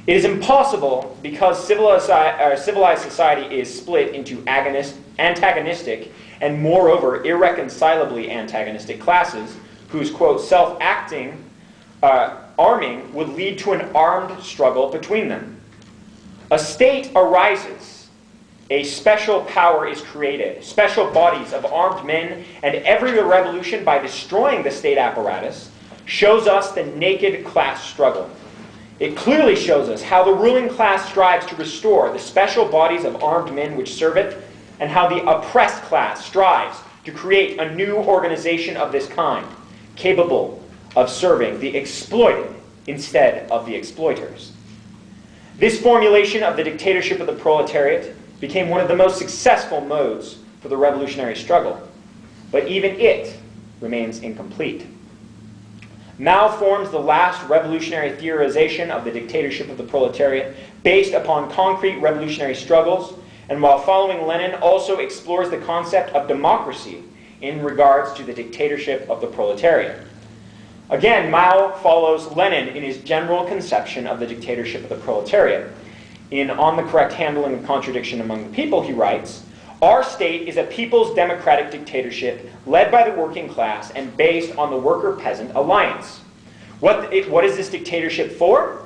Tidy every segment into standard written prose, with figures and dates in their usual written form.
It is impossible because civilized society is split into antagonistic and moreover irreconcilably antagonistic classes whose, quote, self-acting arming would lead to an armed struggle between them. A state arises, a special power is created, special bodies of armed men, and every revolution by destroying the state apparatus shows us the naked class struggle. It clearly shows us how the ruling class strives to restore the special bodies of armed men which serve it, and how the oppressed class strives to create a new organization of this kind, capable of serving the exploited instead of the exploiters. This formulation of the dictatorship of the proletariat became one of the most successful modes for the revolutionary struggle, but even it remains incomplete. Mao forms the last revolutionary theorization of the dictatorship of the proletariat based upon concrete revolutionary struggles, and while following Lenin also explores the concept of democracy in regards to the dictatorship of the proletariat. Again, Mao follows Lenin in his general conception of the dictatorship of the proletariat. In On the Correct Handling of Contradiction Among the People, he writes, "Our state is a people's democratic dictatorship led by the working class and based on the worker-peasant alliance. What is this dictatorship for?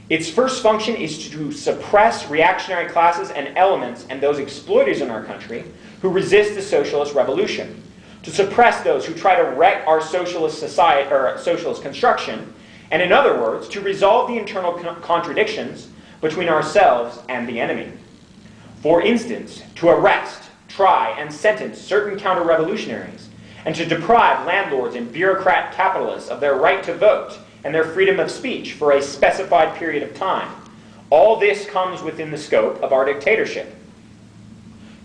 Its first function is to suppress reactionary classes and elements and those exploiters in our country who resist the socialist revolution, to suppress those who try to wreck our socialist society or socialist construction, and in other words, to resolve the internal contradictions between ourselves and the enemy. For instance, to arrest, try, and sentence certain counter-revolutionaries, and to deprive landlords and bureaucrat capitalists of their right to vote and their freedom of speech for a specified period of time. All this comes within the scope of our dictatorship.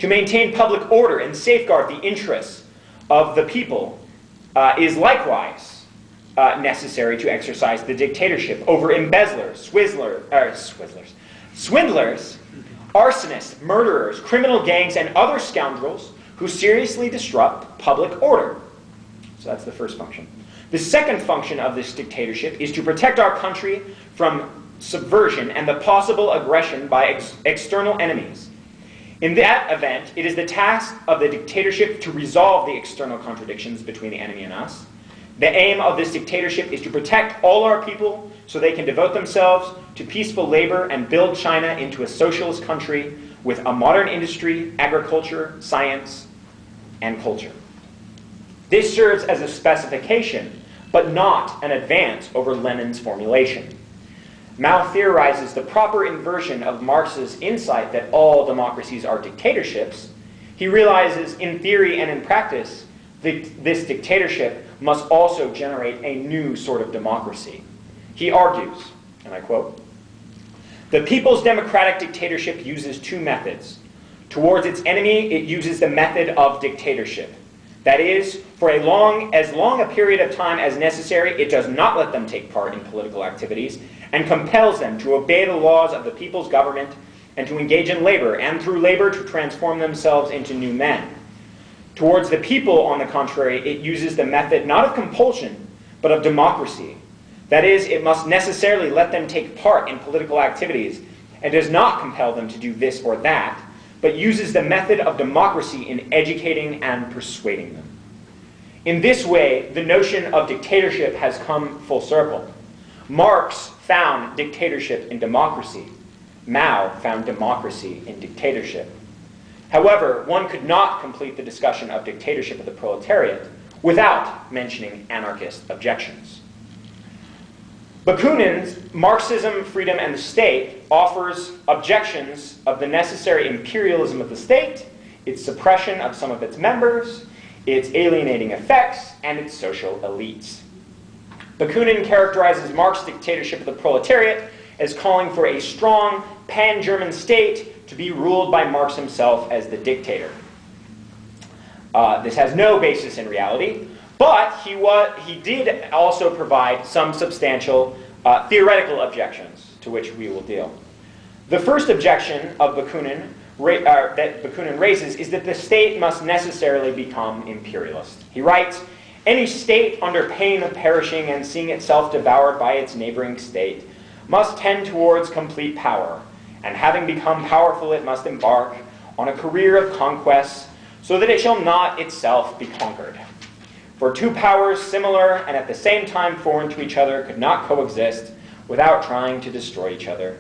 To maintain public order and safeguard the interests of the people is likewise necessary to exercise the dictatorship over embezzlers, swindlers, arsonists, murderers, criminal gangs, and other scoundrels who seriously disrupt public order." So that's the first function. The second function of this dictatorship is to protect our country from subversion and the possible aggression by external enemies. In that event, it is the task of the dictatorship to resolve the external contradictions between the enemy and us. The aim of this dictatorship is to protect all our people so they can devote themselves to peaceful labor and build China into a socialist country with a modern industry, agriculture, science, and culture. This serves as a specification, but not an advance over Lenin's formulation. Mao theorizes the proper inversion of Marx's insight that all democracies are dictatorships. He realizes in theory and in practice this dictatorship must also generate a new sort of democracy. He argues, and I quote, "The people's democratic dictatorship uses two methods. Towards its enemy, it uses the method of dictatorship. That is, for as long a period of time as necessary, it does not let them take part in political activities and compels them to obey the laws of the people's government and to engage in labor, and through labor to transform themselves into new men. Towards the people, on the contrary, it uses the method not of compulsion, but of democracy. That is, it must necessarily let them take part in political activities and does not compel them to do this or that, but uses the method of democracy in educating and persuading them." In this way, the notion of dictatorship has come full circle. Marx found dictatorship in democracy. Mao found democracy in dictatorship. However, one could not complete the discussion of dictatorship of the proletariat without mentioning anarchist objections. Bakunin's Marxism, Freedom, and the State offers objections of the necessary imperialism of the state, its suppression of some of its members, its alienating effects, and its social elites. Bakunin characterizes Marx's dictatorship of the proletariat as calling for a strong pan-German state to be ruled by Marx himself as the dictator. This has no basis in reality, but he did also provide some substantial theoretical objections to which we will deal. The first objection of Bakunin that Bakunin raises is that the state must necessarily become imperialist. He writes, "Any state under pain of perishing and seeing itself devoured by its neighboring state must tend towards complete power, and having become powerful it must embark on a career of conquest, so that it shall not itself be conquered. For two powers similar and at the same time foreign to each other could not coexist without trying to destroy each other.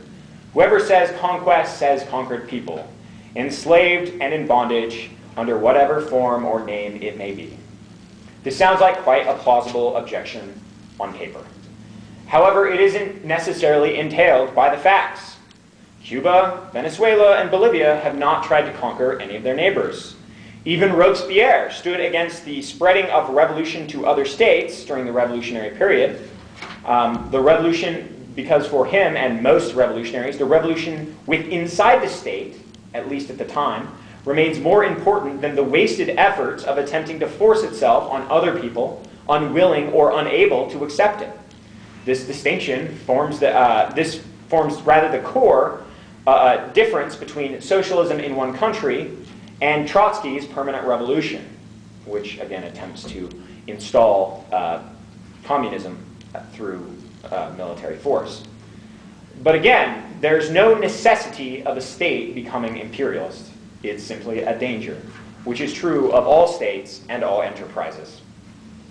Whoever says conquest says conquered people, enslaved and in bondage under whatever form or name it may be. This sounds like quite a plausible objection on paper. However, it isn't necessarily entailed by the facts. Cuba, Venezuela, and Bolivia have not tried to conquer any of their neighbors. Even Robespierre stood against the spreading of revolution to other states during the revolutionary period. The revolution, because for him and most revolutionaries, the revolution inside the state, at least at the time, remains more important than the wasted efforts of attempting to force itself on other people, unwilling or unable to accept it. This distinction forms rather the core difference between socialism in one country and Trotsky's permanent revolution, which again attempts to install communism through military force. But again, there's no necessity of a state becoming imperialist. It's simply a danger, which is true of all states and all enterprises.